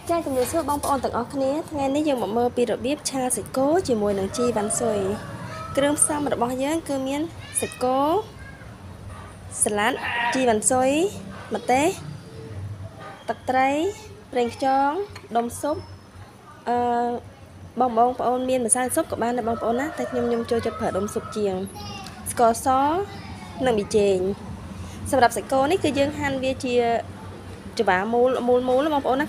Chaជំរាបសួរបងប្អូនទាំងអស់គ្នាថ្ងៃនេះយើងមកមើលពីរបៀបឆាសាច់គោជាមួយនឹងជីវ៉ាន់ស៊ុយគ្រឿងផ្សំរបស់យើងគឺមានសាច់គោសាឡាត់ជីវ៉ាន់ស៊ុយម្ទេសទឹកត្រីប្រេងខ្យងដុំស៊ុបបងប្អូនមានម្សៅស៊ុបក៏បានដែរបងប្អូនណាតែខ្ញុំចូលចិត្តប្រើដុំស៊ុបជាងស្ករសនិងប៊ីចេងសម្រាប់សាច់គោនេះគឺយើងហាន់វាជាច្បាមូលបងប្អូនណា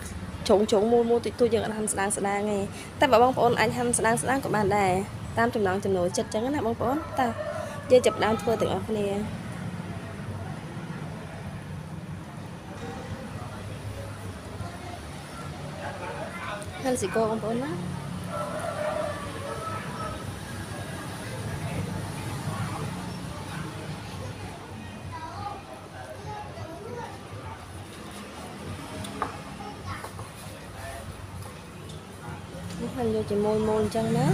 ចុងមូលទូយើងអត់ហាន់ស្ដាងទេតែបើបងប្អូនអាចហាន់ស្ដាងក៏បានដែរតាមចំណង់ចំណូលចិត្តចឹងណាបងប្អូនតើយើងចាប់ដើមធ្វើទាំងអស់គ្នាហាន់សាច់គោបងប្អូនណាហាន់យកជាមួយមូលអញ្ចឹងណា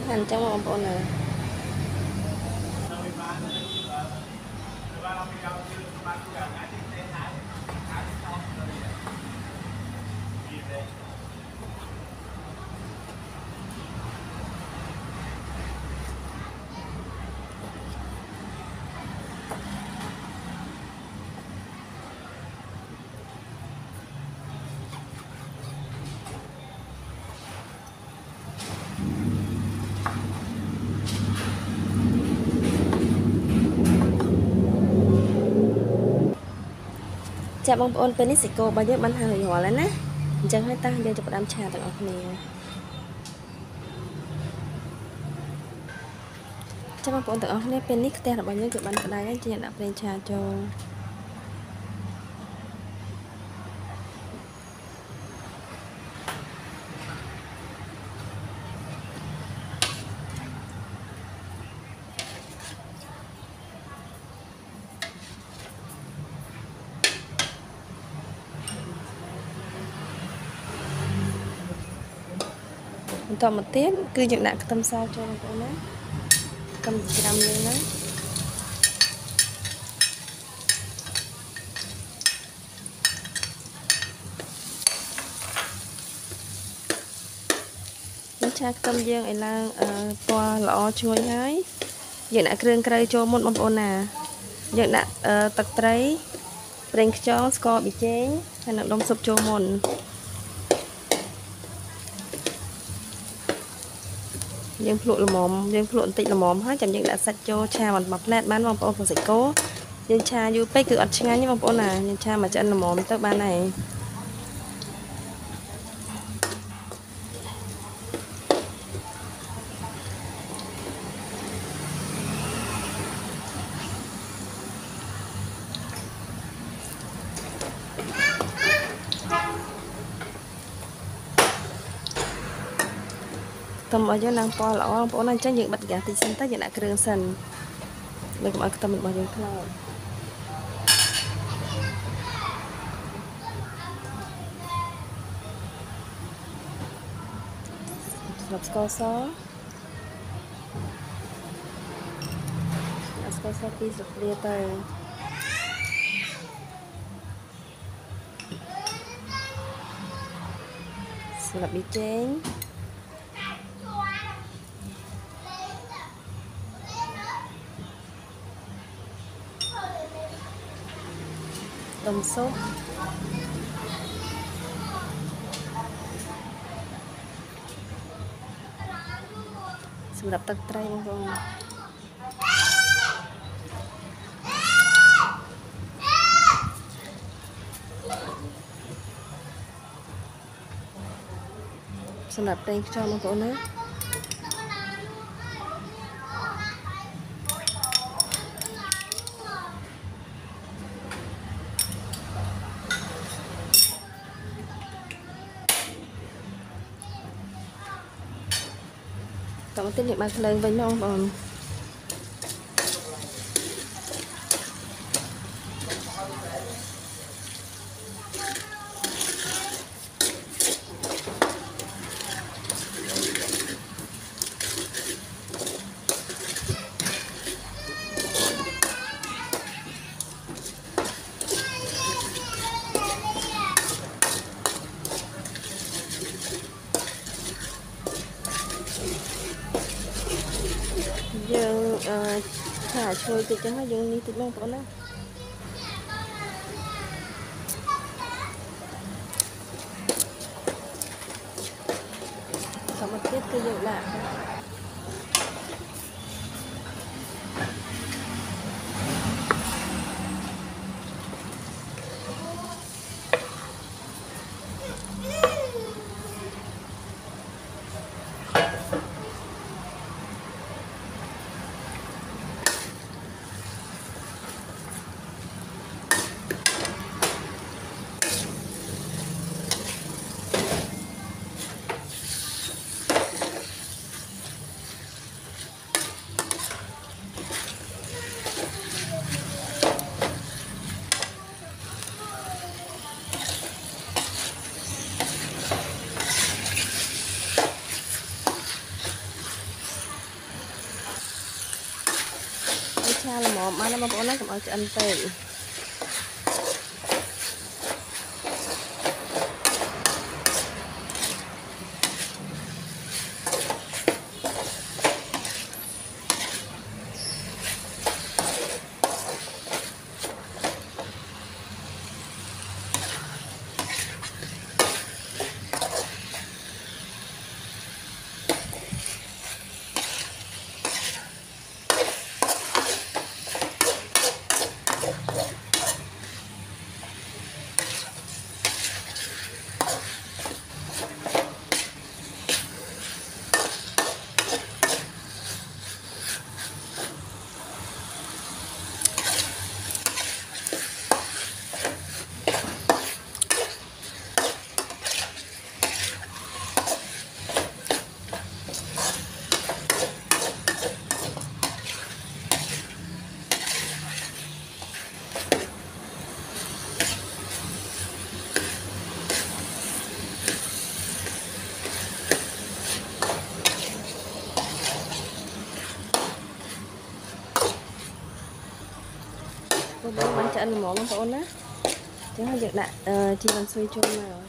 ហាន់អញ្ចឹងបងប្អូនណាចាបងប្អូនពេលនេះសាច់គោរបស់យើងបានហាន់រួចរាល់ហើយណាអញ្ចឹងហើយតោះយើងចាប់ផ្ដើមឆាទាំងអស់គ្នាចាបងប្អូនទាំងអស់គ្នាពេលនេះខ្ទះរបស់យើងគឺបានក្តៅហើយយើងដាក់ប្រេងឆាចូលបន្តមកទៀតគឺយើងដាក់ខ្ទឹមសចូលបងប្អូនណាខ្ទឹមច្រាំយើងហ្នឹងឆាខ្ទឹមយើងឲ្យឡើងពណ៌ល្អឈ្ងុយហើយយើងដាក់គ្រឿងក្រៅចូលមុនបងប្អូនណាយើងដាក់ទឹកត្រីប្រេងខ្យងស្ករប៊ីចេងហើយនឹងដុំស៊ុបចូលមុនយើងភ្លក់បន្តិចល្មមហើយចាំយើងដាក់សាច់ចូលឆា1ផ្លែតបានបងប្អូនព្រោះសាច់គោយើងឆាយូរពេកគឺអត់ឆ្ងាញ់ទេបងប្អូនណាយើងឆាមកឆ្អិនល្មមទៅបានហើយខ្ទឹមរបស់យើងឡើងពណ៌ល្អបងប្អូនអញ្ចឹងយើងបិទហ្គាសតិចសិនទៅយើងដាក់គ្រឿងសិនលើកុំឲ្យខ្ទឹមរបស់យើងខ្លោចស្លឹកស្ករស2ស្លាបព្រាទៅស្លាប៊ីចេងដុំស៊ុបសម្រាប់ទឹកត្រីបងប្អូនសម្រាប់ប្រេងខ្យងបងប្អូនណាតោះទៅនេះបើភ្លើងវិញបងប្អូន អ chả chui từ chẳng là dùng đi từ bông bó nó có một tiết cái dầu lạ cha là mỏ mà nó bó nó cũng ở ăn tệ bông bánh chả mỏ bông bó nó chẳng là việc lại chỉ cần xoay chung nào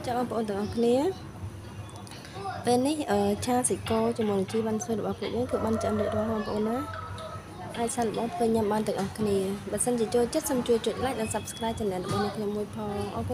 chào ông bọn từngគ្នាbên này cha sĩ cô cho mọi người ban xoay được bao nhiêu cứ ban chạm để đó ông bọn nó ai sẵn bóng bên nhằm ban từngគ្នាvà xin chỉ cho chất xong chui chuột like và subscribe cho nên được bao nhiêu mùi phò ok